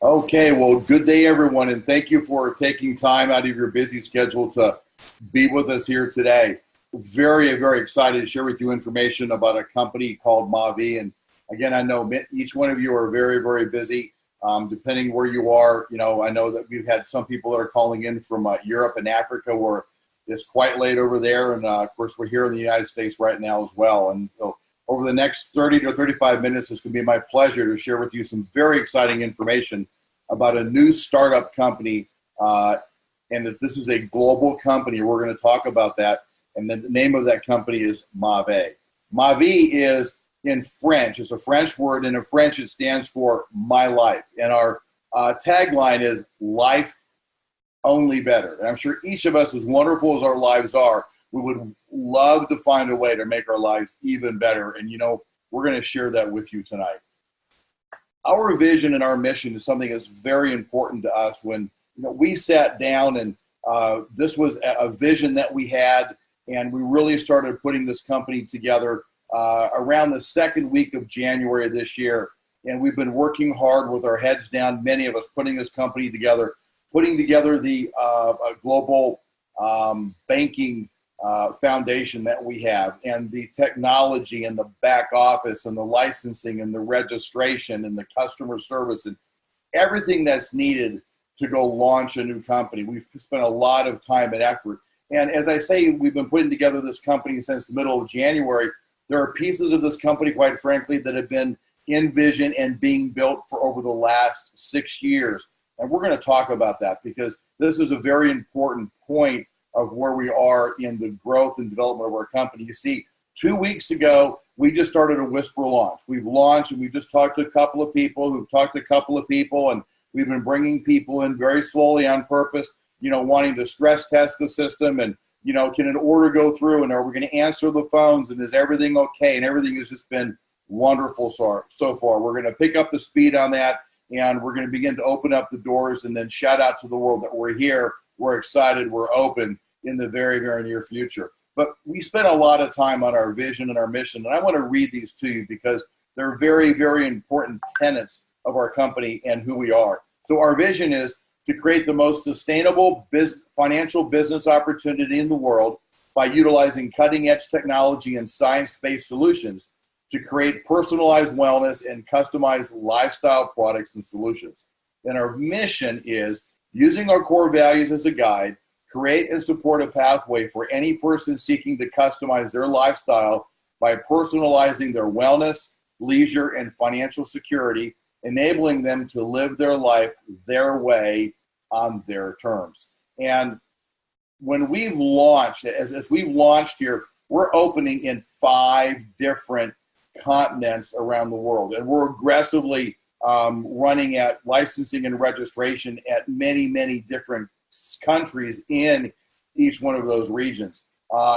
Okay, well, good day, everyone, and thank you for taking time out of your busy schedule to be with us here today. Very, very excited to share with you information about a company called Mavie. And again, I know each one of you are very, very busy. Depending where you are, I know that we've had some people that are calling in from Europe and Africa, where it's quite late over there, and of course, we're here in the United States right now as well. And so, over the next 30 to 35 minutes, it's going to be my pleasure to share with you some very exciting information about a new startup company, and that this is a global company. We're going to talk about that, and then the name of that company is Mavie. Mavie is in French. It's a French word, and in French it stands for my life. And our tagline is life only better. And I'm sure each of us, as wonderful as our lives are, we would love to find a way to make our lives even better. And we're going to share that with you tonight. Our vision and our mission is something that's very important to us. When we sat down, and this was a vision that we had, and we really started putting this company together around the second week of January of this year. And we've been working hard with our heads down, many of us, putting this company together, putting together the global banking foundation that we have, and the technology and the back office and the licensing and the registration and the customer service and everything that's needed to go launch a new company. We've spent a lot of time and effort. And as I say, we've been putting together this company since the middle of January. There are pieces of this company, quite frankly, that have been in vision and being built for over the last 6 years. And we're going to talk about that because this is a very important point of where we are in the growth and development of our company. You see, 2 weeks ago, we just started a whisper launch. We've launched, and we've just talked to a couple of people who've talked to a couple of people, and we've been bringing people in very slowly on purpose, wanting to stress test the system, and, can an order go through, and are we going to answer the phones, and is everything okay? And everything has just been wonderful so far. We're going to pick up the speed on that, and we're going to begin to open up the doors and then shout out to the world that we're here, we're excited, we're open in the very, very near future. But we spent a lot of time on our vision and our mission, and I want to read these to you because they're very, very important tenets of our company and who we are. So our vision is to create the most sustainable financial business opportunity in the world by utilizing cutting-edge technology and science-based solutions to create personalized wellness and customized lifestyle products and solutions. And our mission is, using our core values as a guide, create and support a pathway for any person seeking to customize their lifestyle by personalizing their wellness, leisure, and financial security, enabling them to live their life their way on their terms. And when we've launched, as we've launched here, we're opening in 5 different continents around the world. And we're aggressively running at licensing and registration at many, many different countries in each one of those regions.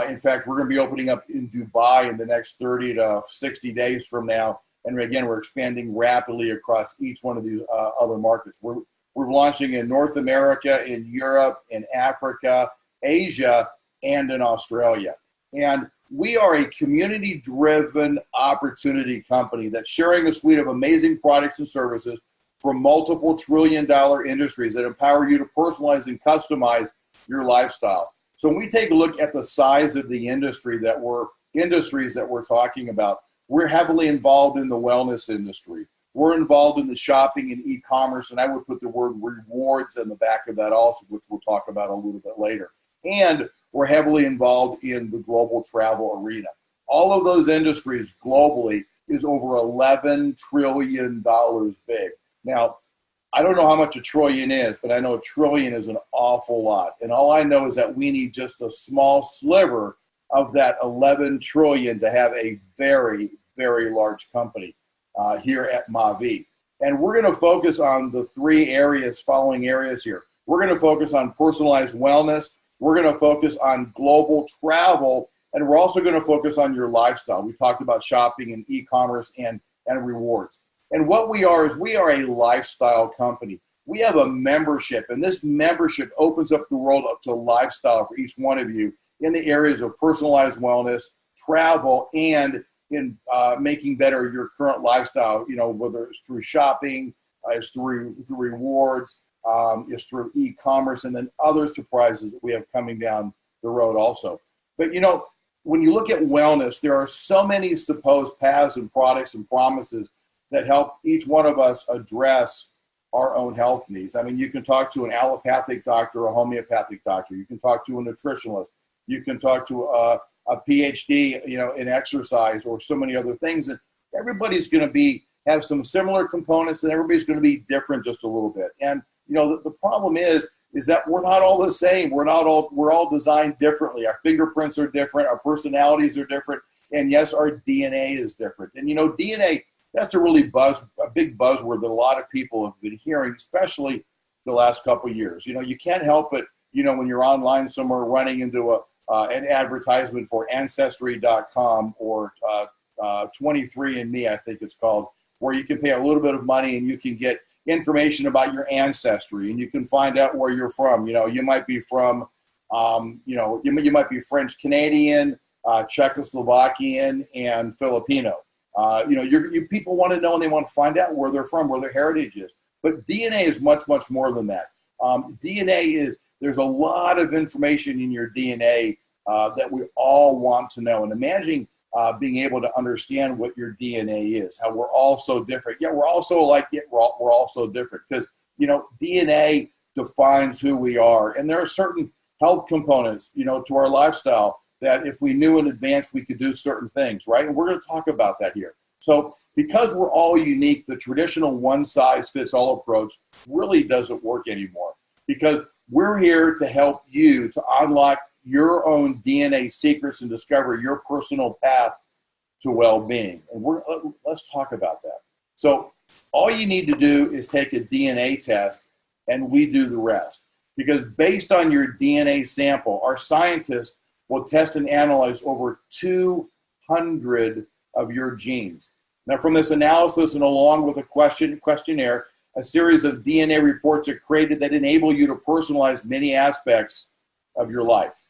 In fact, we're going to be opening up in Dubai in the next 30 to 60 days from now. And again, we're expanding rapidly across each one of these other markets. We're launching in North America, in Europe, in Africa, Asia, and in Australia. And we are a community-driven opportunity company that's sharing a suite of amazing products and services from multiple trillion-dollar industries that empower you to personalize and customize your lifestyle. So when we take a look at the size of the industries that we're talking about, we're heavily involved in the wellness industry. We're involved in the shopping and e-commerce, and I would put the word rewards in the back of that also, which we'll talk about a little bit later. And we're heavily involved in the global travel arena. All of those industries globally is over $11 trillion big. Now, I don't know how much a trillion is, but I know a trillion is an awful lot. And all I know is that we need just a small sliver of that 11 trillion to have a very, very large company here at Mavie. And we're going to focus on the following areas here. We're going to focus on personalized wellness. We're going to focus on global travel. And we're also going to focus on your lifestyle. We talked about shopping and e-commerce and rewards. And what we are is we are a lifestyle company. We have a membership, and this membership opens up the world up to lifestyle for each one of you in the areas of personalized wellness, travel, and in making better your current lifestyle, whether it's through shopping, it's through rewards, it's through e-commerce, and then other surprises that we have coming down the road also. But you know, when you look at wellness, there are so many supposed paths and products and promises that help each one of us address our own health needs. I mean, you can talk to an allopathic doctor, a homeopathic doctor. You can talk to a nutritionalist. You can talk to a PhD, you know, in exercise or so many other things. And everybody's going to have some similar components, and everybody's going to be different just a little bit. And you know, the problem is that we're not all the same. We're all designed differently. Our fingerprints are different. Our personalities are different. And yes, our DNA is different. And you know, DNA, that's a big buzzword that a lot of people have been hearing, especially the last couple of years. You know, you can't help but, you know, when you're online somewhere running into an advertisement for Ancestry.com or 23andMe, I think it's called, where you can pay a little bit of money and you can get information about your ancestry and you can find out where you're from. You know, you might be from, you know, you might be French Canadian, Czechoslovakian, and Filipino. You know, people want to know and they want to find out where they're from, where their heritage is. But DNA is much, much more than that. There's a lot of information in your DNA that we all want to know. And imagining being able to understand what your DNA is, how we're all so different. Yeah, we're all so alike, yet we're all so different. Because, you know, DNA defines who we are. And there are certain health components, you know, to our lifestyle that if we knew in advance, we could do certain things, right? And we're going to talk about that here. So because we're all unique, the traditional one-size-fits-all approach really doesn't work anymore, because we're here to help you to unlock your own DNA secrets and discover your personal path to well-being. And let's talk about that. So all you need to do is take a DNA test, and we do the rest. Because based on your DNA sample, our scientists will test and analyze over 200 of your genes. Now, from this analysis and along with a questionnaire, a series of DNA reports are created that enable you to personalize many aspects of your life.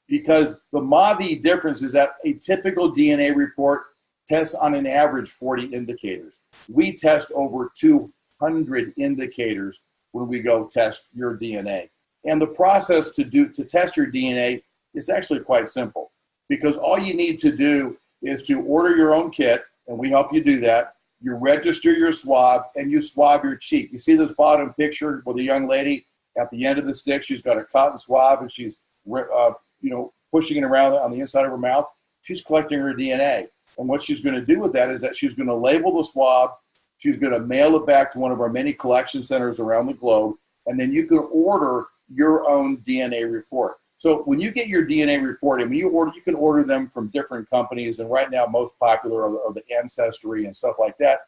Because the Mavie difference is that a typical DNA report tests on an average 40 indicators. We test over 200 indicators when we go test your DNA. And the process to test your DNA is actually quite simple, because all you need to do is to order your own kit, and we help you do that. You register your swab, and you swab your cheek. You see this bottom picture with a young lady at the end of the stick. She's got a cotton swab, and she's you know, pushing it around on the inside of her mouth. She's collecting her DNA. And what she's going to do with that is that she's going to label the swab. She's going to mail it back to one of our many collection centers around the globe. And then you can order your own DNA report. So when you get your DNA report, and when you can order them from different companies. And right now, most popular are the Ancestry and stuff like that.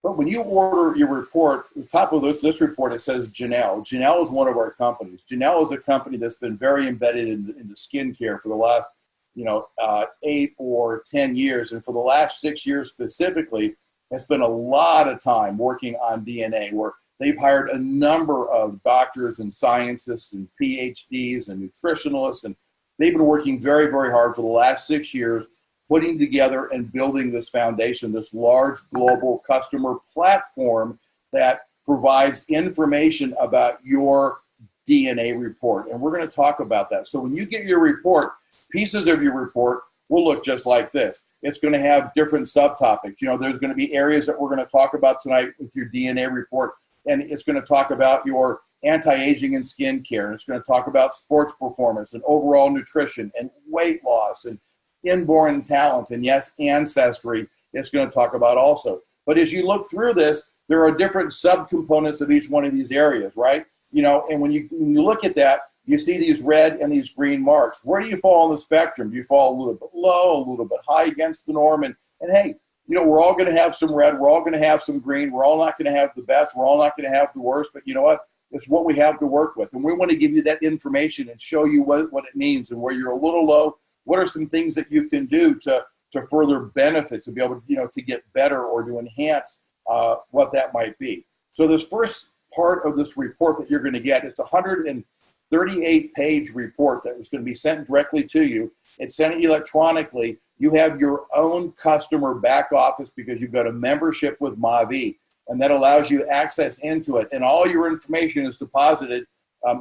But when you order your report, at the top of this report, it says Janelle. Janelle is one of our companies. Janelle is a company that's been very embedded into skincare for the last, 8 or 10 years. And for the last 6 years specifically, has spent a lot of time working on DNA, where they've hired a number of doctors and scientists and PhDs and nutritionalists. And they've been working very, very hard for the last 6 years, putting together and building this foundation, this large global customer platform that provides information about your DNA report. And we're going to talk about that. So when you get your report, pieces of your report will look just like this. It's going to have different subtopics. There's going to be areas that we're going to talk about tonight with your DNA report. And it's going to talk about your anti-aging and skincare. And it's going to talk about sports performance and overall nutrition and weight loss and inborn talent, and yes, ancestry. It's going to talk about also. But as you look through this, there are different subcomponents of each one of these areas, right? And when you look at that, you see these red and these green marks. Where do you fall on the spectrum? Do you fall a little bit low, a little bit high against the norm? And hey, we're all going to have some red. We're all going to have some green. We're all not going to have the best. We're all not going to have the worst. But you know what? It's what we have to work with. And we want to give you that information and show you what it means, and where you're a little low, what are some things that you can do to further benefit, to be able to, to get better or to enhance what that might be. So this first part of this report that you're going to get, it's a 138-page report that was going to be sent directly to you. It's sent electronically. You have your own customer back office because you've got a membership with Mavie. and that allows you access into it. And all your information is deposited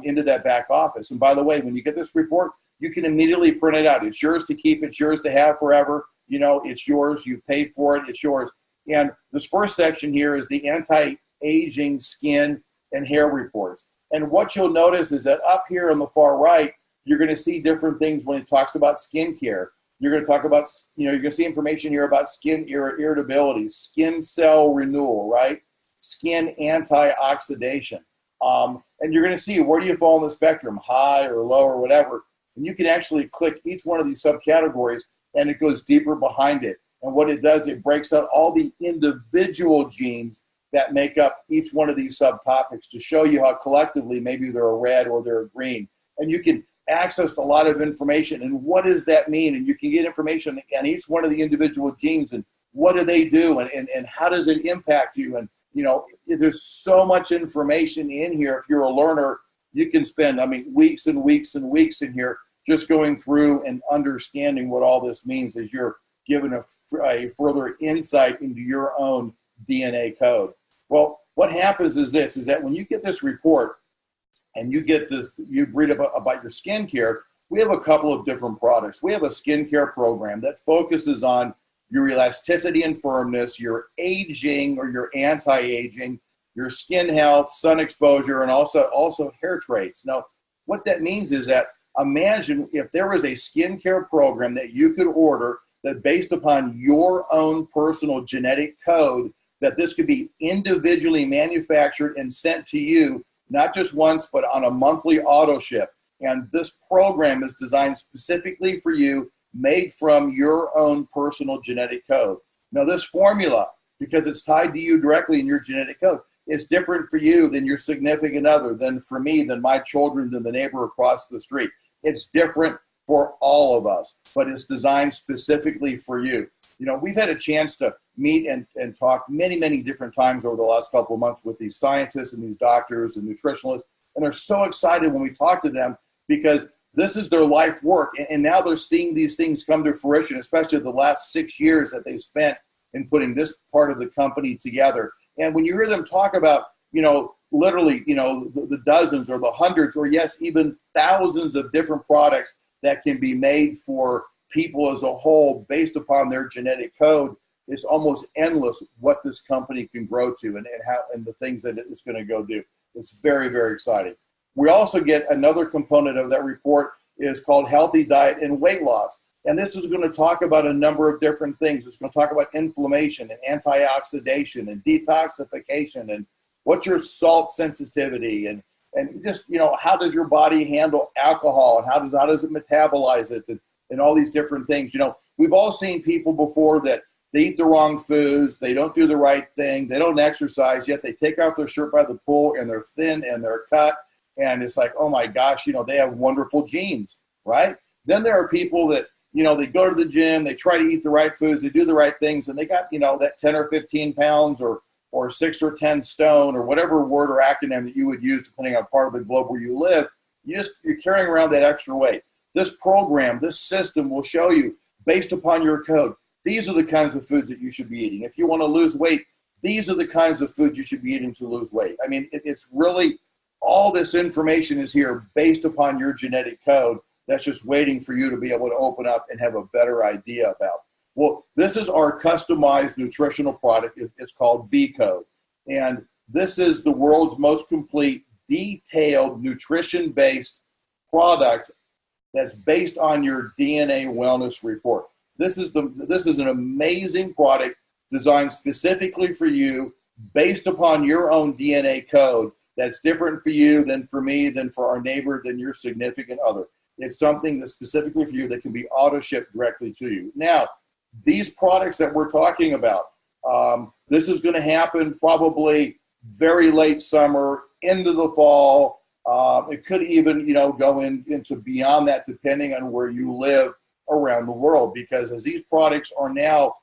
into that back office. And by the way, when you get this report, you can immediately print it out. It's yours to keep. It's yours to have forever. You know, it's yours. You paid for it. It's yours. And this first section here is the anti-aging skin and hair reports. And what you'll notice is that up here on the far right, you're going to see different things when it talks about skincare. You're going to talk about, you know, you're going to see information here about skin irritability, skin cell renewal, right? Skin anti-oxidation. And you're going to see where do you fall on the spectrum, high or low or whatever. And you can actually click each one of these subcategories and it goes deeper behind it. And what it does, it breaks out all the individual genes that make up each one of these subtopics to show you how collectively maybe they're a red or they're a green. And you can access a lot of information. And what does that mean? And you can get information on each one of the individual genes and what do they do and how does it impact you? And, you know, there's so much information in here. If you're a learner, you can spend, I mean, weeks and weeks and weeks in here just going through and understanding what all this means as you're given a further insight into your own DNA code. Well, what happens is this, is that when you get this report and you get this, you read about your skincare, we have a couple of different products. We have a skincare program that focuses on your elasticity and firmness, your aging or your anti-aging, your skin health, sun exposure, and also hair traits. Now, what that means is that imagine if there was a skincare program that you could order that based upon your own personal genetic code, that this could be individually manufactured and sent to you, not just once, but on a monthly auto ship. And this program is designed specifically for you, made from your own personal genetic code. Now this formula, because it's tied to you directly in your genetic code, is different for you than your significant other, than for me, than my children, than the neighbor across the street. It's different for all of us, but it's designed specifically for you. You know, we've had a chance to meet and talk many, many different times over the last couple of months with these scientists and these doctors and nutritionalists, and they're so excited when we talk to them because this is their life work, and now they're seeing these things come to fruition, especially the last 6 years that they've spent in putting this part of the company together. And when you hear them talk about, you know, literally, you know, the dozens or the hundreds or yes, even thousands of different products that can be made for people as a whole based upon their genetic code, it's almost endless what this company can grow to and how and the things that it's going to go do. It's very, very exciting. We also get another component of that report is called healthy diet and weight loss. And this is going to talk about a number of different things. It's going to talk about inflammation and antioxidation and detoxification and what's your salt sensitivity and just, you know, how does your body handle alcohol and how does it metabolize it and all these different things. You know, we've all seen people before that they eat the wrong foods, they don't do the right thing, they don't exercise, yet they take off their shirt by the pool and they're thin and they're cut. And it's like, oh my gosh, you know, they have wonderful genes, right? Then there are people that, you know, they go to the gym, they try to eat the right foods, they do the right things, and they got, you know, that 10 or 15 pounds or 6 or 10 stone or whatever word or acronym that you would use depending on part of the globe where you live, you're carrying around that extra weight. This program, this system will show you, based upon your code, these are the kinds of foods that you should be eating. If you want to lose weight, these are the kinds of foods you should be eating to lose weight. I mean, it's really, all this information is here based upon your genetic code that's just waiting for you to be able to open up and have a better idea about. Well, this is our customized nutritional product. It's called V-Code. And this is the world's most complete, detailed, nutrition-based product that's based on your DNA wellness report. This is an amazing product designed specifically for you, based upon your own DNA code that's different for you than for me, than for our neighbor, than your significant other. It's something that's specifically for you that can be auto-shipped directly to you. Now, these products that we're talking about, this is going to happen probably very late summer, into the fall. It could even, you know, go into beyond that, depending on where you live around the world, because as these products are now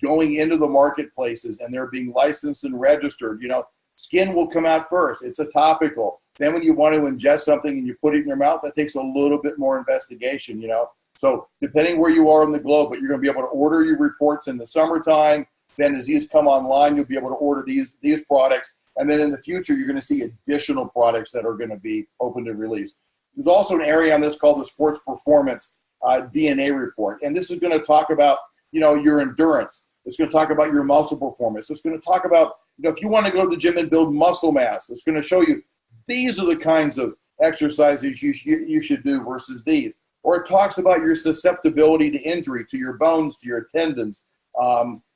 going into the marketplaces and they're being licensed and registered, you know, skin will come out first. It's a topical. Then when you want to ingest something and you put it in your mouth, that takes a little bit more investigation, you know. So depending where you are in the globe, but you're going to be able to order your reports in the summertime. Then as these come online, you'll be able to order these products. And then in the future, you're going to see additional products that are going to be open to release. There's also an area on this called the Sports Performance DNA Report. And this is going to talk about, your endurance. It's going to talk about your muscle performance. It's going to talk about, if you want to go to the gym and build muscle mass, it's going to show you these are the kinds of exercises you should do versus these. Or it talks about your susceptibility to injury, to your bones, to your tendons.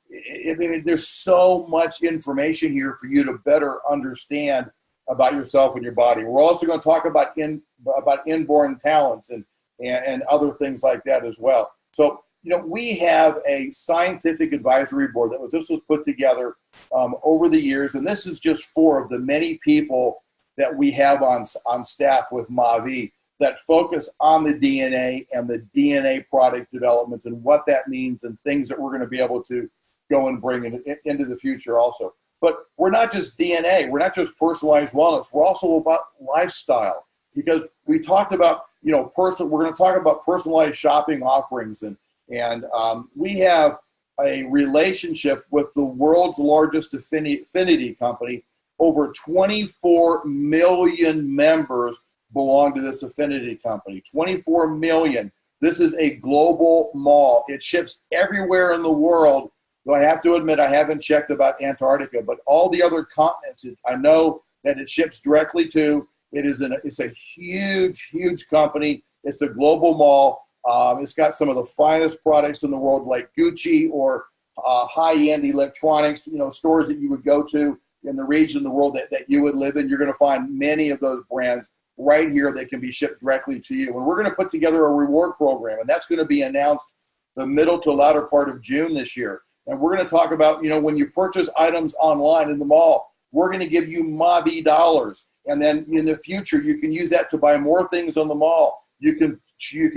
There's so much information here for you to better understand about yourself and your body. We're also going to talk about inborn talents and other things like that as well. So, we have a scientific advisory board this was put together over the years, and this is just 4 of the many people that we have on staff with Mavie that focus on the DNA and the DNA product development and what that means and things that we're going to be able to go and bring into the future also. But we're not just DNA. We're not just personalized wellness. We're also about lifestyle, because we talked about, we're going to talk about personalized shopping offerings. And we have a relationship with the world's largest affinity company. Over 24 million members belong to this affinity company. 24 million. This is a global mall. It ships everywhere in the world. Though I have to admit, I haven't checked about Antarctica, but all the other continents, I know that it ships directly to. It's a huge, huge company. It's a global mall. It's got some of the finest products in the world, like Gucci or high-end electronics, stores that you would go to in the region of the world that you would live in. You're going to find many of those brands right here that can be shipped directly to you. And we're going to put together a reward program, and that's going to be announced the middle to latter part of June this year. And we're going to talk about, when you purchase items online in the mall, we're going to give you Mavie dollars. And then in the future, you can use that to buy more things on the mall. You can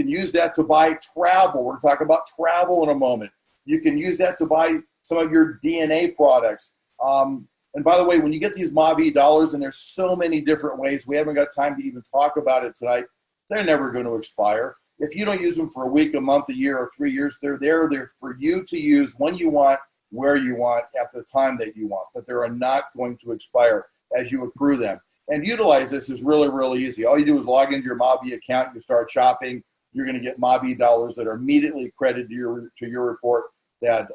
use that to buy travel. We're going to talk about travel in a moment. You can use that to buy some of your DNA products. And by the way, when you get these Mavie dollars, and there's so many different ways, we haven't got time to even talk about it tonight, they're never going to expire. If you don't use them for a week, a month, a year, or 3 years, they're there. They're for you to use when you want, where you want, at the time that you want. But they are not going to expire as you accrue them. And utilize this is really, really easy. All you do is log into your Mavie account. You start shopping. You're going to get Mavie dollars that are immediately credited to your report that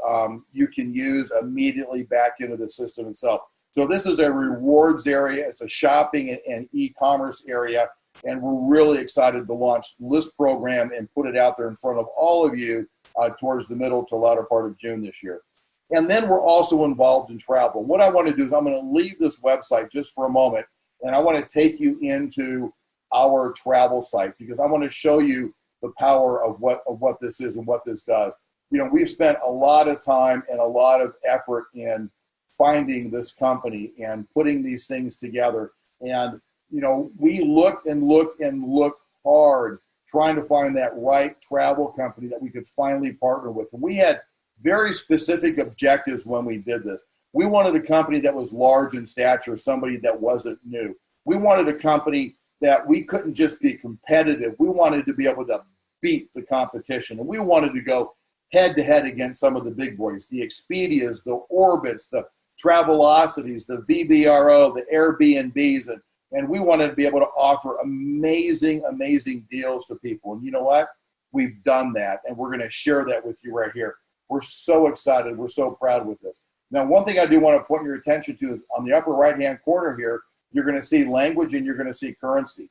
you can use immediately back into the system itself. So this is a rewards area. It's a shopping and e-commerce area. And we're really excited to launch this program and put it out there in front of all of you towards the middle to latter part of June this year. And then we're also involved in travel. What I want to do is I'm going to leave this website just for a moment, and I want to take you into our travel site, because I want to show you the power of what this is and what this does. We've spent a lot of time and a lot of effort in finding this company and putting these things together. And we looked and looked and looked hard trying to find that right travel company that we could finally partner with. And we had very specific objectives when we did this. We wanted a company that was large in stature, somebody that wasn't new. We wanted a company that we couldn't just be competitive. We wanted to be able to beat the competition. And we wanted to go head-to-head against some of the big boys, the Expedias, the Orbits, the Travelocities, the VBRO, the Airbnbs, and we wanted to be able to offer amazing, amazing deals to people. And you know what? We've done that, and we're going to share that with you right here. We're so excited. We're so proud with this. Now, one thing I do want to point your attention to is on the upper right-hand corner here, you're going to see language and you're going to see currency.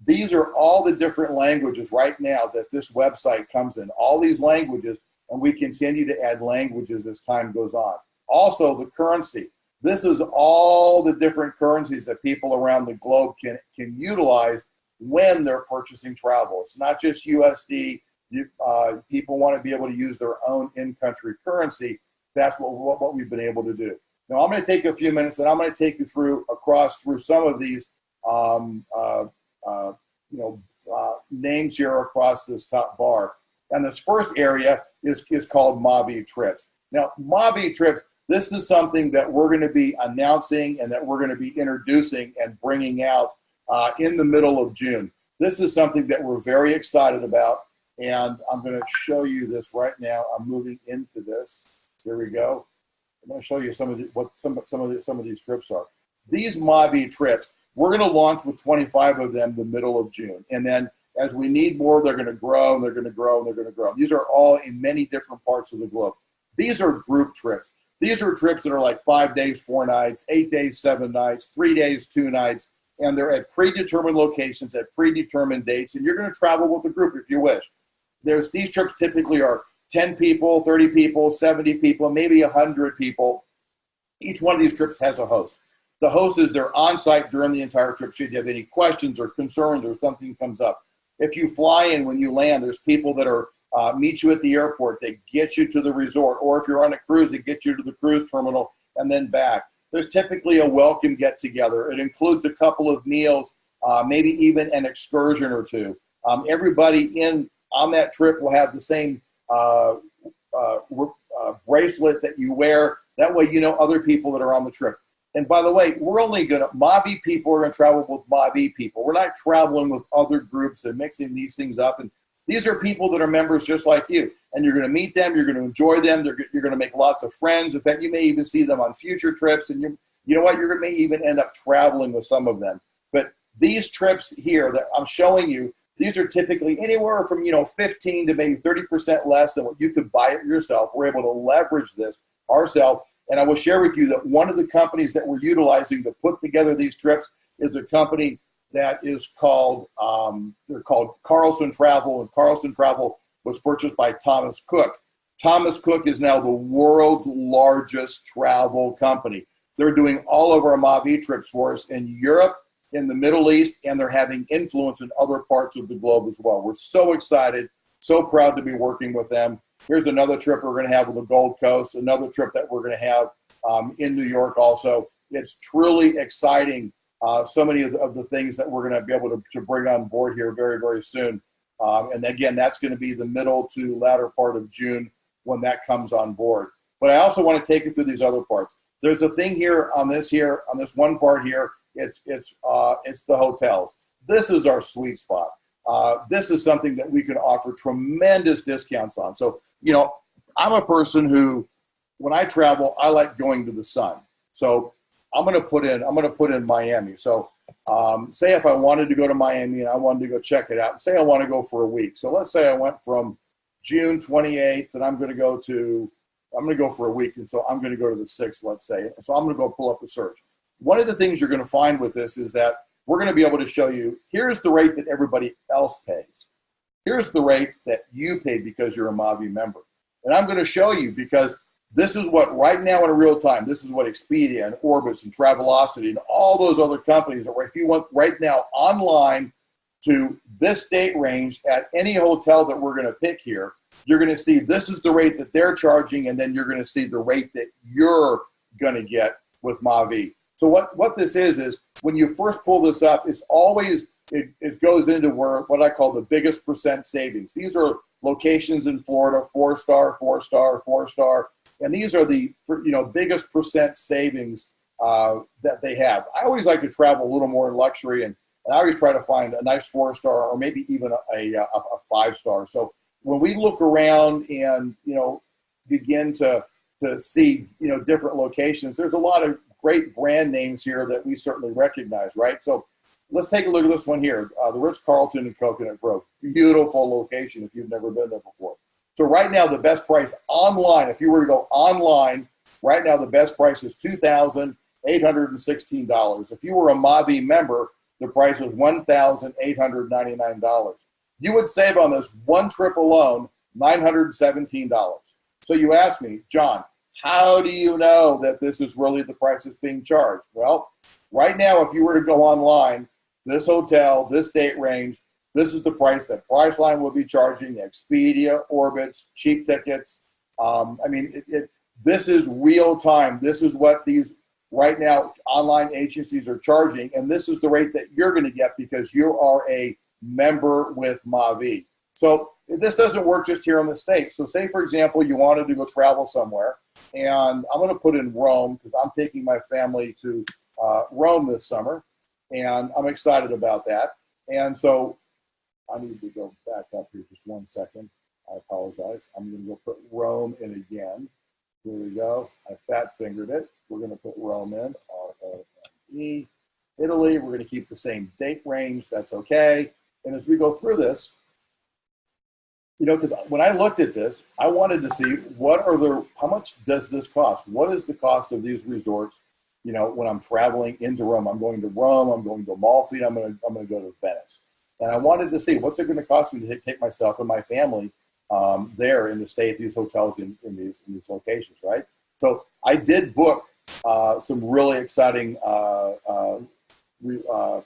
These are all the different languages right now that this website comes in, all these languages, and we continue to add languages as time goes on. Also, the currency. This is all the different currencies that people around the globe can utilize when they're purchasing travel. It's not just USD. People want to be able to use their own in-country currency. That's what we've been able to do. Now, I'm going to take a few minutes, and I'm going to take you through some of these names here across this top bar. And this first area is called Mavie Trips. Now, Mavie Trips, this is something that we're going to be announcing and that we're going to be introducing and bringing out in the middle of June. This is something that we're very excited about, and I'm going to show you this right now. I'm moving into this. Here we go. going to show you some of these trips are. These Mavie trips, we're going to launch with 25 of them the middle of June, and then as we need more, they're going to grow and they're going to grow and they're going to grow. These are all in many different parts of the globe. These are group trips. These are trips that are like 5 days, 4 nights, 8 days, 7 nights, 3 days, 2 nights, and they're at predetermined locations at predetermined dates, and you're going to travel with a group if you wish. These trips typically are 10 people, 30 people, 70 people, maybe 100 people. Each one of these trips has a host. The host is there on site during the entire trip. Should you have any questions or concerns or something comes up. If you fly in, when you land, there's people that are meet you at the airport. They get you to the resort. Or if you're on a cruise, they get you to the cruise terminal and then back. There's typically a welcome get-together. It includes a couple of meals, maybe even an excursion or two. Everybody on that trip will have the same bracelet that you wear. That way you know other people that are on the trip. And by the way, Mavie people are going to travel with Mavie people. We're not traveling with other groups and mixing these things up. And these are people that are members just like you. And you're going to meet them. You're going to enjoy them. You're going to make lots of friends. In fact, you may even see them on future trips. And you know what? You're going to even end up traveling with some of them. But these trips here that I'm showing you, these are typically anywhere from 15 to maybe 30% less than what you could buy it yourself. We're able to leverage this ourselves. And I will share with you that one of the companies that we're utilizing to put together these trips is a company that is called, they're called Carlson Travel, and Carlson Travel was purchased by Thomas Cook. Thomas Cook is now the world's largest travel company. They're doing all of our Mavie trips for us in Europe, in the Middle East, and they're having influence in other parts of the globe as well. We're so excited, so proud to be working with them. Here's another trip we're going to have on the Gold Coast, another trip that we're going to have in New York also. It's truly exciting, so many of the things that we're going to be able to bring on board here very, very soon. And again, that's going to be the middle to latter part of June when that comes on board. But I also want to take you through these other parts. There's a thing here on this one part here. It's the hotels. This is our sweet spot. This is something that we can offer tremendous discounts on. So, I'm a person who, when I travel, I like going to the sun. So I'm going to put in Miami. So say if I wanted to go to Miami and I wanted to go check it out, say I want to go for a week. So let's say I went from June 28th and I'm going to go for a week. And so I'm going to go to the 6th, let's say. So I'm going to go pull up the search. One of the things you're going to find with this is that we're going to be able to show you, here's the rate that everybody else pays. Here's the rate that you pay because you're a Mavie member. And I'm going to show you because this is what right now in real time, this is what Expedia and Orbitz and Travelocity and all those other companies are. If you went right now online to this date range at any hotel that we're going to pick here, you're going to see this is the rate that they're charging, and then you're going to see the rate that you're going to get with Mavie. So what this is when you first pull this up, it's always, it goes into what I call the biggest percent savings. These are locations in Florida, 4-star, 4-star, 4-star. And these are the biggest percent savings that they have. I always like to travel a little more in luxury, and I always try to find a nice 4-star or maybe even a 5-star. So when we look around and begin to see different locations, there's a lot of great brand names here that we certainly recognize, right? So let's take a look at this one here, the Ritz-Carlton in Coconut Grove. Beautiful location if you've never been there before. So right now, the best price online, if you were to go online, right now the best price is $2,816. If you were a Mavie member, the price is $1,899. You would save on this one trip alone $917. So you ask me, John, how do you know that this is really the price that's being charged? Well, right now, if you were to go online, this hotel, this date range, this is the price that Priceline will be charging, Expedia, Orbitz, cheap tickets. This is real time. This is what these right now online agencies are charging, and this is the rate that you're going to get because you are a member with Mavie. So this doesn't work just here in the States. So say, for example, you wanted to go travel somewhere, and I'm going to put in Rome because I'm taking my family to Rome this summer, and I'm excited about that. And so I need to go back up here just one second. I apologize. I'm going to go put Rome in again. Here we go. I fat fingered it. We're going to put Rome in, R-O-M-E. Italy, we're going to keep the same date range. That's okay. And as we go through this, you know, because when I looked at this, I wanted to see how much does this cost? What is the cost of these resorts? You know, when I'm traveling into Rome, I'm going to Rome, I'm going to Amalfi, I'm going to go to Venice. And I wanted to see what's it going to cost me to take myself and my family there and to stay at these hotels in these locations, right? So I did book some really exciting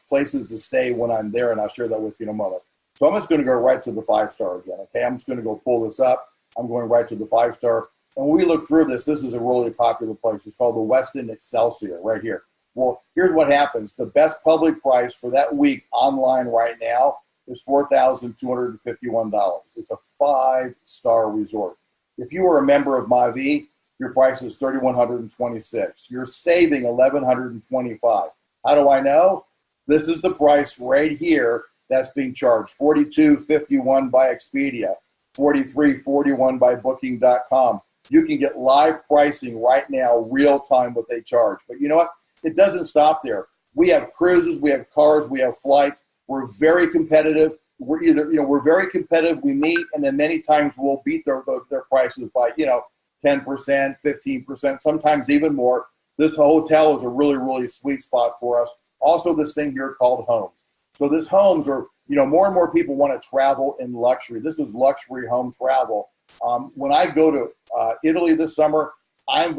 places to stay when I'm there, and I'll share that with you in a moment. So I'm just going to go right to the 5-star again, okay? I'm just going to go pull this up. I'm going right to the 5-star. And when we look through this, this is a really popular place. It's called the Westin Excelsior right here. Well, here's what happens. The best public price for that week online right now is $4,251. It's a 5-star resort. If you are a member of Mavie, your price is $3,126. You're saving $1,125. How do I know? This is the price right here that's being charged. $42.51 by Expedia, $43.41 by Booking.com. You can get live pricing right now, real time, what they charge. But you know what? It doesn't stop there. We have cruises, we have cars, we have flights. We're very competitive. We're very competitive. We meet, and then many times we'll beat their prices by 10%, 15%, sometimes even more. This hotel is a really, really sweet spot for us. Also, this thing here called homes. So this homes are, more and more people want to travel in luxury. This is luxury home travel. When I go to Italy this summer, I've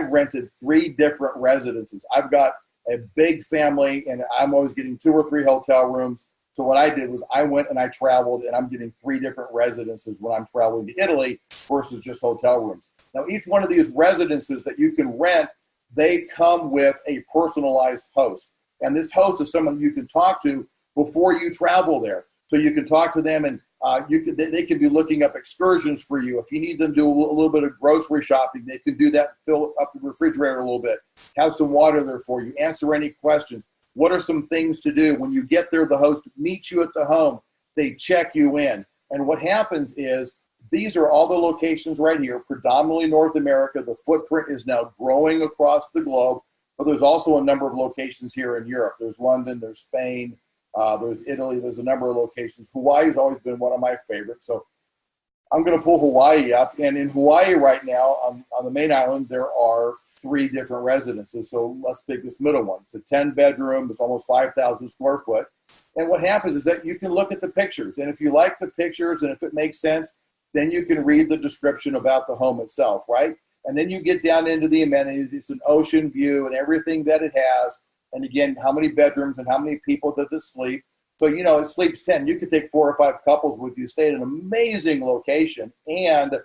rented 3 different residences. I've got a big family, and I'm always getting 2 or 3 hotel rooms. So what I did was I went and I traveled, and I'm getting 3 different residences when I'm traveling to Italy versus just hotel rooms. Now, each one of these residences that you can rent, they come with a personalized host. And this host is someone you can talk to before you travel there. So you can talk to them, and they can be looking up excursions for you. If you need them to do a little bit of grocery shopping, they can do that, fill up the refrigerator a little bit, have some water there for you, answer any questions. What are some things to do? When you get there, the host meets you at the home. They check you in. And what happens is these are all the locations right here, predominantly North America. The footprint is now growing across the globe, but there's also a number of locations here in Europe. There's London, there's Spain, there's Italy, there's a number of locations. Hawaii's always been one of my favorites. So I'm going to pull Hawaii up. And in Hawaii right now, on the main island, there are 3 different residences. So let's pick this middle one. It's a 10-bedroom. It's almost 5,000 square foot. And what happens is that you can look at the pictures. And if you like the pictures and if it makes sense, then you can read the description about the home itself, right? And then you get down into the amenities. It's an ocean view and everything that it has. And again, how many bedrooms and how many people does it sleep? So, it sleeps 10. You could take 4 or 5 couples with you, stay at an amazing location, and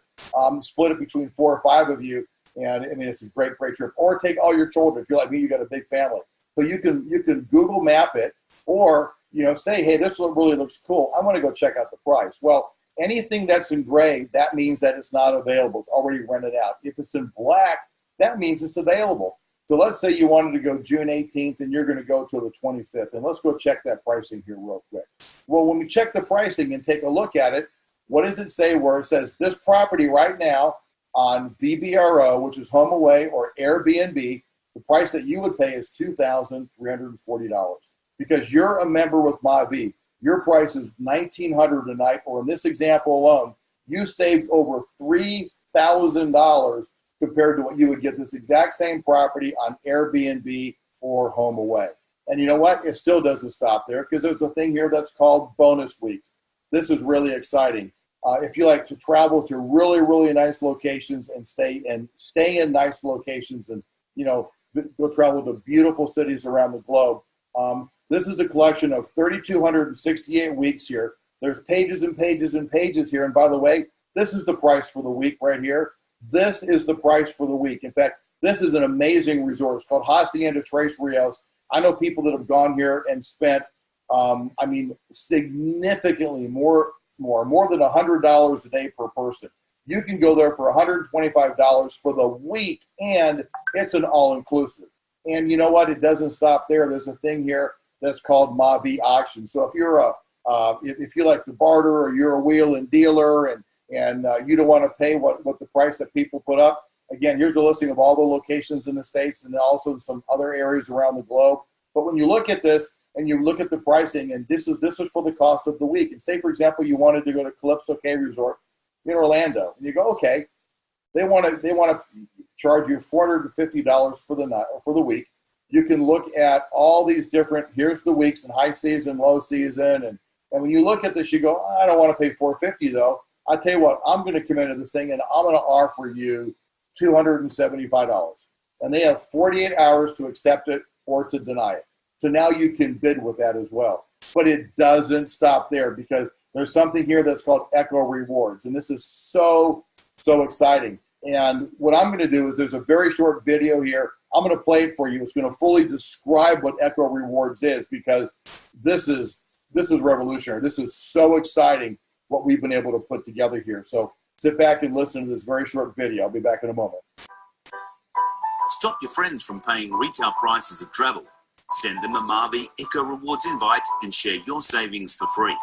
split it between 4 or 5 of you. And, it's a great, great trip. Or take all your children. If you're like me, you got a big family. So you can Google map it, or, say, hey, this really looks cool. I want to go check out the price. Well, anything that's in gray, that means that it's not available. It's already rented out. If it's in black, that means it's available. So let's say you wanted to go June 18th and you're going to go to the 25th. And let's go check that pricing here real quick. Well, when we check the pricing and take a look at it, what does it say where it says this property right now on VBRO, which is Home Away or Airbnb, the price that you would pay is $2,340 because you're a member with Mavie. Your price is $1,900 a night, or in this example alone, you saved over $3,000 compared to what you would get this exact same property on Airbnb or Home Away. And you know what? It still doesn't stop there because there's a thing here that's called bonus weeks. This is really exciting. If you like to travel to really, really nice locations and stay in nice locations and, go travel to beautiful cities around the globe. This is a collection of 3,268 weeks here. There's pages and pages and pages here. And by the way, this is the price for the week right here. This is the price for the week. In fact, this is an amazing resort. It's called Hacienda Tres Rios. I know people that have gone here and spent, significantly more than $100 a day per person. You can go there for $125 for the week, and it's an all-inclusive. And you know what? It doesn't stop there. There's a thing here that's called Mavie Auction. So if you're if you like to barter or you're a wheel and dealer and you don't want to pay what the price that people put up, Again, here's a listing of all the locations in the States and also some other areas around the globe. But when you look at this and you look at the pricing, and this is for the cost of the week. And say, for example, you wanted to go to Calypso Cay Resort in Orlando, and you go, okay, they want to charge you $450 for the night or for the week. You can look at all these different, here's the weeks in high season, low season, and when you look at this, you go, I don't want to pay $450 though. I tell you what, I'm going to come into this thing and I'm going to offer you $275. And they have 48 hours to accept it or to deny it. So now you can bid with that as well. But it doesn't stop there, because there's something here that's called Echo Rewards. And this is so exciting. And what I'm going to do is, there's a very short video here. I'm going to play it for you. It's going to fully describe what Echo Rewards is, because this is revolutionary. This is so exciting what we've been able to put together here. So sit back and listen to this very short video. I'll be back in a moment. Stop your friends from paying retail prices of travel. Send them a Mavie Echo Rewards invite and share your savings for free.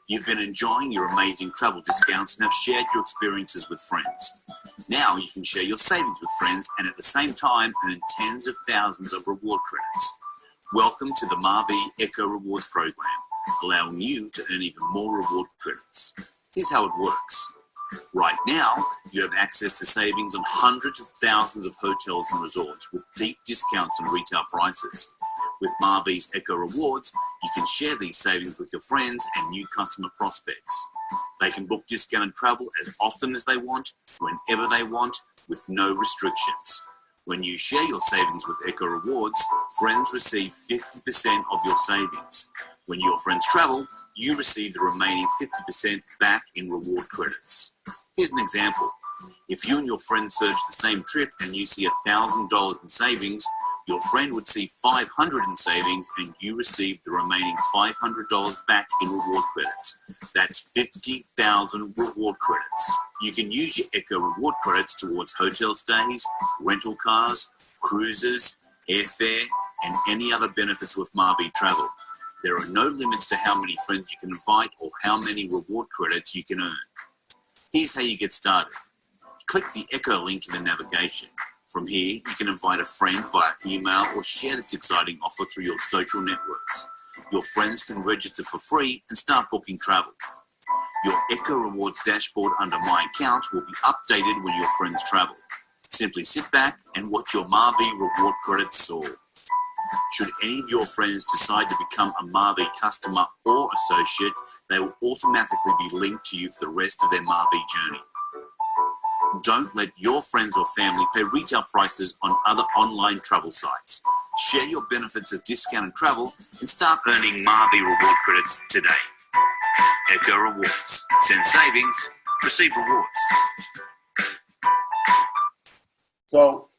You've been enjoying your amazing travel discounts and have shared your experiences with friends. Now you can share your savings with friends and at the same time earn tens of thousands of reward credits. Welcome to the Mavie Echo Rewards program, allowing you to earn even more reward credits. Here's how it works. Right now, you have access to savings on hundreds of thousands of hotels and resorts with deep discounts on retail prices. With Mavie's Echo Rewards, you can share these savings with your friends and new customer prospects. They can book discounted travel as often as they want, whenever they want, with no restrictions. When you share your savings with Echo Rewards, friends receive 50% of your savings. When your friends travel, you receive the remaining 50% back in reward credits. Here's an example. If you and your friend search the same trip and you see $1,000 in savings, your friend would see $500 in savings and you receive the remaining $500 back in reward credits. That's 50,000 reward credits. You can use your Echo reward credits towards hotel stays, rental cars, cruises, airfare, and any other benefits with Mavie Travel. There are no limits to how many friends you can invite or how many reward credits you can earn. Here's how you get started. Click the Echo link in the navigation. From here, you can invite a friend via email or share this exciting offer through your social networks. Your friends can register for free and start booking travel. Your Echo Rewards dashboard under My Account will be updated when your friends travel. Simply sit back and watch your Mavie reward credits soar. Should any of your friends decide to become a Mavie customer or associate, they will automatically be linked to you for the rest of their Mavie journey. Don't let your friends or family pay retail prices on other online travel sites. Share your benefits of discounted travel and start earning Mavie reward credits today. Echo Rewards. Send savings, receive rewards. So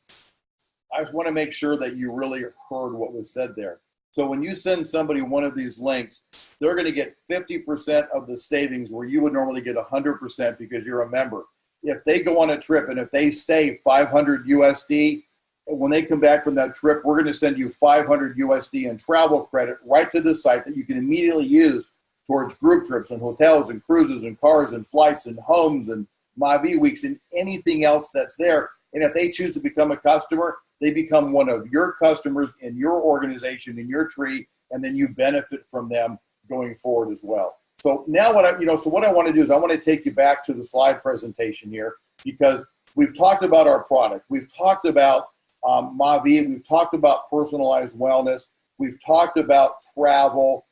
I just want to make sure that you really heard what was said there. So when you send somebody one of these links, they're going to get 50% of the savings where you would normally get 100% because you're a member. If they go on a trip and if they save 500 USD, when they come back from that trip, we're going to send you 500 USD in travel credit right to the site that you can immediately use towards group trips and hotels and cruises and cars and flights and homes and Mavie weeks and anything else that's there. And if they choose to become a customer, they become one of your customers in your organization, in your tree, and then you benefit from them going forward as well. So now what I want to do is I want to take you back to the slide presentation here, because we've talked about our product. We've talked about Mavie. We've talked about personalized wellness. We've talked about travel.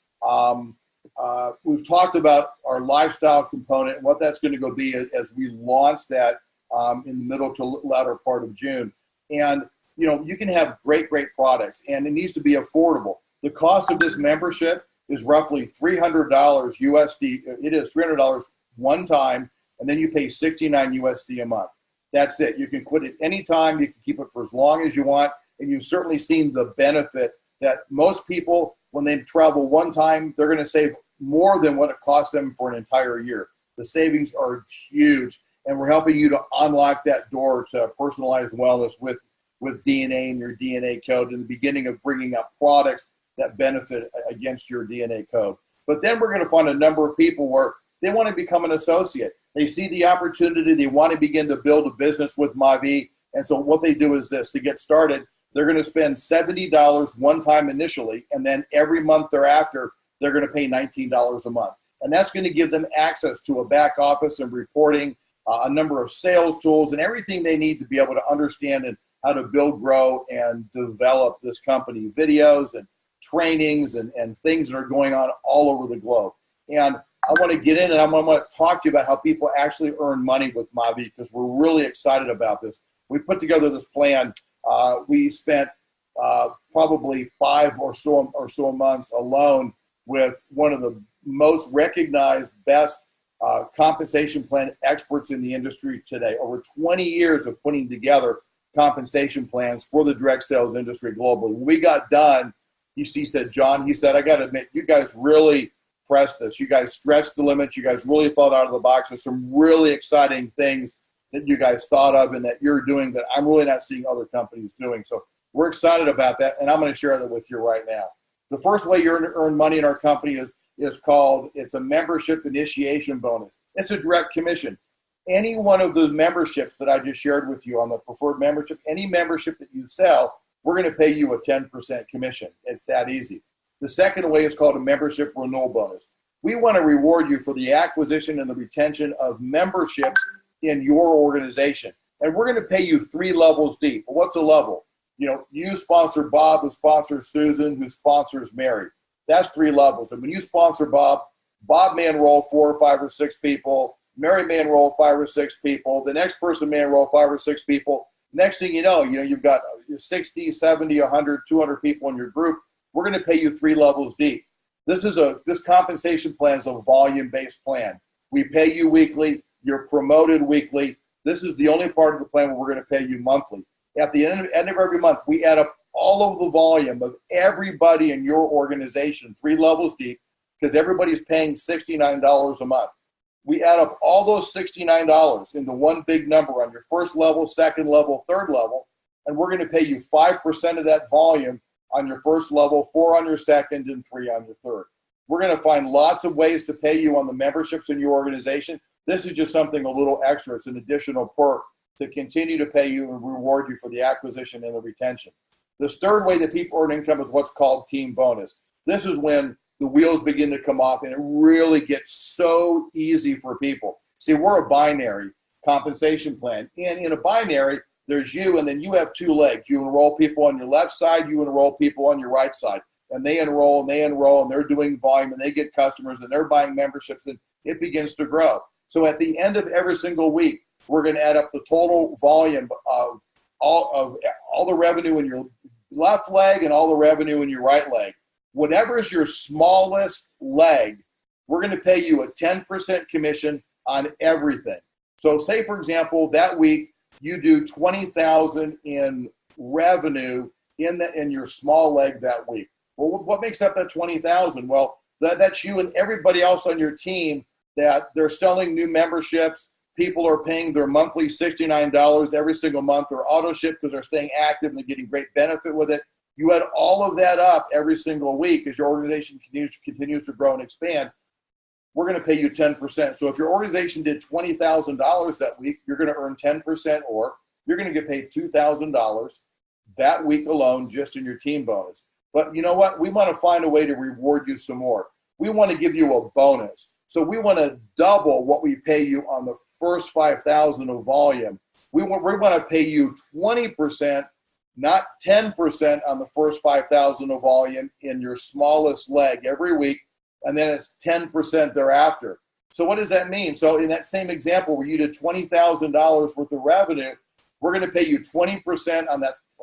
We've talked about our lifestyle component and what that's going to go be as we launch that in the middle to latter part of June. And you can have great products, and it needs to be affordable. The cost of this membership is roughly $300 USD. It is $300 one time, and then you pay $69 USD a month. That's it. You can quit it anytime. You can keep it for as long as you want, and you've certainly seen the benefit that most people, when they travel one time, they're going to save more than what it costs them for an entire year. The savings are huge, and we're helping you to unlock that door to personalized wellness with DNA and your DNA code in the beginning of bringing up products that benefit against your DNA code. But then we're going to find a number of people where they want to become an associate. They see the opportunity. They want to begin to build a business with Mavie. And so what they do is this: to get started, they're going to spend $70 one time initially, and then every month thereafter, they're going to pay $19 a month. And that's going to give them access to a back office and reporting, a number of sales tools, and everything they need to be able to understand and how to build, grow, and develop this company. Videos and trainings and things that are going on all over the globe. And I want to get in and I'm going to talk to you about how people actually earn money with Mavie, because we're really excited about this. We put together this plan. We spent probably 5 or so months alone with one of the most recognized, best compensation plan experts in the industry today. Over 20 years of putting together compensation plans for the direct sales industry globally. When we got done, he said, John, he said, I got to admit, you guys really pressed this. You guys stretched the limits. You guys really thought out of the box. There's some really exciting things that you guys thought of and that you're doing that I'm really not seeing other companies doing. So we're excited about that, and I'm going to share that with you right now. The first way you're going to earn money in our company is called, it's a membership initiation bonus. It's a direct commission. Any one of the memberships that I just shared with you on the preferred membership, any membership that you sell, we're going to pay you a 10% commission. It's that easy. The second way is called a membership renewal bonus. We want to reward you for the acquisition and the retention of memberships in your organization. And we're going to pay you 3 levels deep. Well, what's a level? You know, you sponsor Bob, who sponsors Susan, who sponsors Mary. That's 3 levels. And when you sponsor Bob, Bob may enroll 4 or 5 or 6 people. Mary may enroll 5 or 6 people. The next person may enroll 5 or 6 people. Next thing you know, you've got 60, 70, 100, 200 people in your group. We're going to pay you 3 levels deep. This compensation plan is a volume-based plan. We pay you weekly. You're promoted weekly. This is the only part of the plan where we're going to pay you monthly. At the end of every month, we add up all of the volume of everybody in your organization, 3 levels deep, because everybody's paying $69 a month. We add up all those $69 into one big number on your first level, second level, third level, and we're going to pay you 5% of that volume on your first level, 4 on your second, and 3 on your third. We're going to find lots of ways to pay you on the memberships in your organization. This is just something a little extra. It's an additional perk to continue to pay you and reward you for the acquisition and the retention. This third way that people earn income is what's called team bonus. This is when the wheels begin to come off and it really gets so easy for people. See, we're a binary compensation plan. And in a binary, there's you, and then you have 2 legs. You enroll people on your left side, you enroll people on your right side. And they enroll, and they're doing volume, and they get customers, and they're buying memberships, and it begins to grow. So at the end of every single week, we're going to add up the total volume of all the revenue in your left leg and all the revenue in your right leg. Whatever is your smallest leg, we're going to pay you a 10% commission on everything. So say, for example, that week you do $20,000 in revenue in your small leg that week. Well, what makes up that $20,000? Well, that's you and everybody else on your team that they're selling new memberships. People are paying their monthly $69 every single month, or auto ship because they're staying active and they're getting great benefit with it. You add all of that up every single week as your organization continues to grow and expand. We're going to pay you 10%. So if your organization did $20,000 that week, you're going to earn 10%, or you're going to get paid $2,000 that week alone just in your team bonus. But you know what? We want to find a way to reward you some more. We want to give you a bonus. So we want to double what we pay you on the first 5,000 of volume. We want to pay you 20%, not 10% on the first 5,000 of volume in your smallest leg every week, and then it's 10% thereafter. So what does that mean? So in that same example where you did $20,000 worth of revenue, we're going to pay you 20% on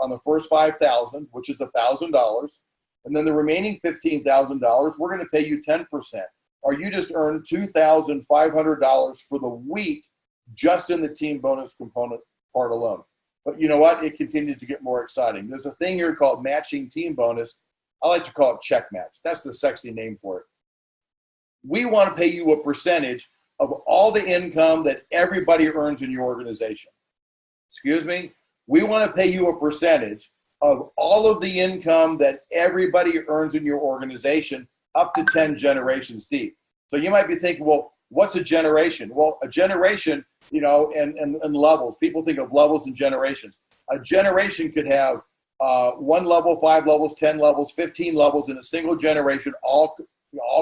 the first 5,000, which is $1,000, and then the remaining $15,000, we're going to pay you 10%. Or you just earned $2,500 for the week just in the team bonus component part alone. But you know what? It continues to get more exciting. There's a thing here called matching team bonus. I like to call it check match. That's the sexy name for it. We want to pay you a percentage of all the income that everybody earns in your organization. Excuse me? We want to pay you a percentage of all of the income that everybody earns in your organization up to 10 generations deep. So you might be thinking, well, what's a generation? Well, a generation and levels. People think of levels and generations. A generation could have 1 level, 5 levels, 10 levels, 15 levels in a single generation, all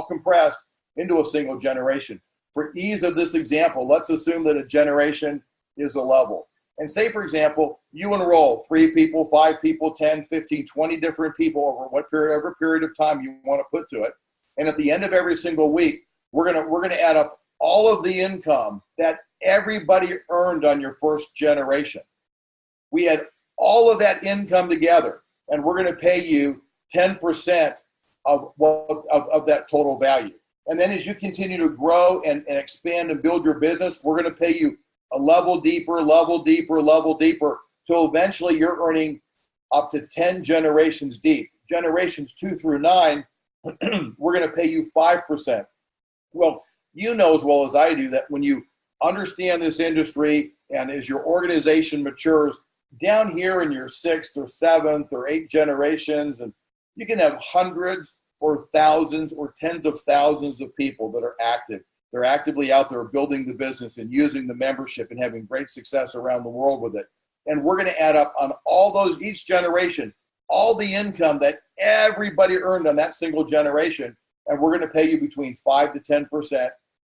compressed into a single generation. For ease of this example, let's assume that a generation is a level. And say, for example, you enroll 3 people, 5 people, 10, 15, 20 different people over whatever period of time you want to put to it. And at the end of every single week, we're gonna add up all of the income that everybody earned on your first generation. We had all of that income together, and we're going to pay you 10% of that total value. And then as you continue to grow and expand and build your business, we're going to pay you a level deeper, till eventually you're earning up to 10 generations deep. Generations 2 through 9, we're going to pay you 5%. Well, you know as well as I do that when you understand this industry and as your organization matures, down here in your 6th or 7th or 8th generations, and you can have hundreds or thousands or tens of thousands of people that are active. They're actively out there building the business and using the membership and having great success around the world with it. And we're going to add up on all those, each generation, all the income that everybody earned on that single generation, and we're going to pay you between 5 to 10%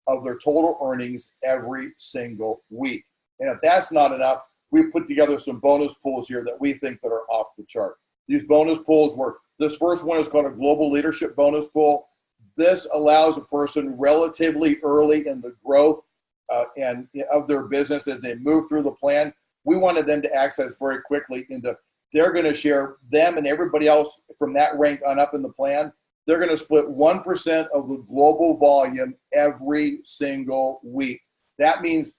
of their total earnings every single week. And if that's not enough, we put together some bonus pools here that we think that are off the chart. These bonus pools this first one is called a global leadership bonus pool. This allows a person relatively early in the growth and of their business as they move through the plan. We wanted them to access very quickly they're going to share them and everybody else from that rank on up in the plan. They're going to split 1% of the global volume every single week. That means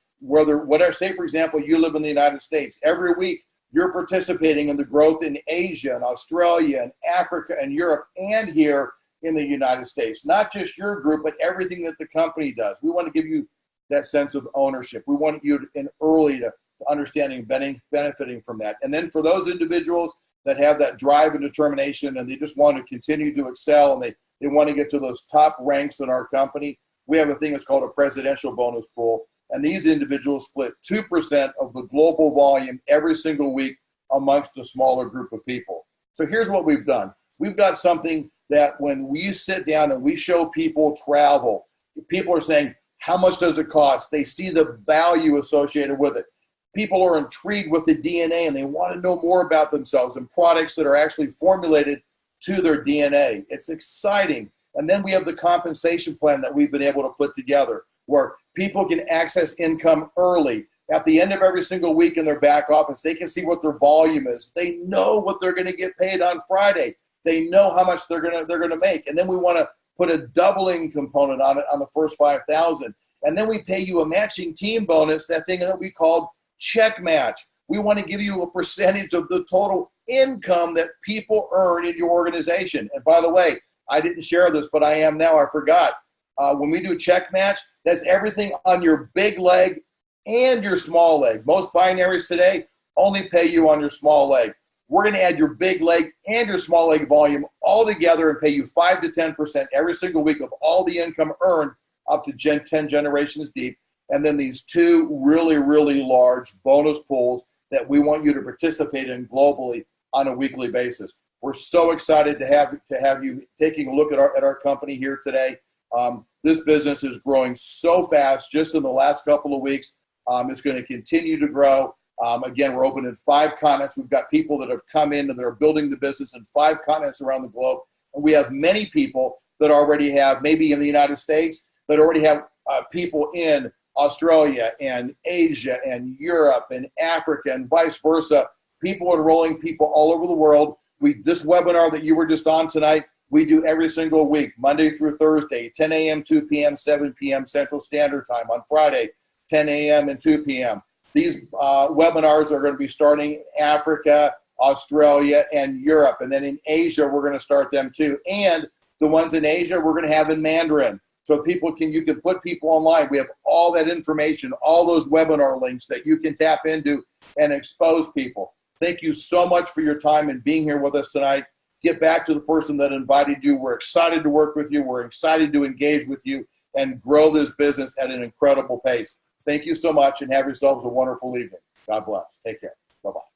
say, for example, you live in the United States. Every week, you're participating in the growth in Asia and Australia and Africa and Europe and here in the United States. Not just your group, but everything that the company does. We want to give you that sense of ownership. We want you early to understanding benefiting from that. And then for those individuals that have that drive and determination and they just want to continue to excel and they want to get to those top ranks in our company, we have a thing that's called a presidential bonus pool. And these individuals split 2% of the global volume every single week amongst a smaller group of people. So here's what we've done. We've got something that when we sit down and we show people travel, people are saying, how much does it cost? They see the value associated with it. People are intrigued with the DNA and they want to know more about themselves and products that are actually formulated to their DNA. It's exciting. And then we have the compensation plan that we've been able to put together where people can access income early. At the end of every single week in their back office, they can see what their volume is. They know what they're going to get paid on Friday. They know how much they're going to make. And then we want to put a doubling component on it on the first 5,000. And then we pay you a matching team bonus, that thing that we called check match. We want to give you a percentage of the total income that people earn in your organization. And by the way, I didn't share this, but I am now. I forgot. When we do check match, that's everything on your big leg and your small leg. Most binaries today only pay you on your small leg. We're going to add your big leg and your small leg volume all together and pay you 5 to 10% every single week of all the income earned up to 10 generations deep. And then these 2 really, really large bonus pools that we want you to participate in globally on a weekly basis. We're so excited to have you taking a look at our company here today. This business is growing so fast just in the last couple of weeks. It's going to continue to grow. Again, we're open in 5 continents. We've got people that have come in and that are building the business in 5 continents around the globe. And we have many people that already have, maybe in the United States, that already have people in Australia and Asia and Europe and Africa and vice versa. People enrolling people all over the world. This webinar that you were just on tonight, we do every single week, Monday through Thursday, 10 a.m., 2 p.m., 7 p.m. Central Standard Time. On Friday, 10 a.m. and 2 p.m. These webinars are going to be starting in Africa, Australia, and Europe. And then in Asia, we're going to start them too. And the ones in Asia, we're going to have in Mandarin. So you can put people online. We have all that information, all those webinar links that you can tap into and expose people. Thank you so much for your time and being here with us tonight. Get back to the person that invited you. We're excited to work with you. We're excited to engage with you and grow this business at an incredible pace. Thank you so much, and have yourselves a wonderful evening. God bless. Take care. Bye-bye.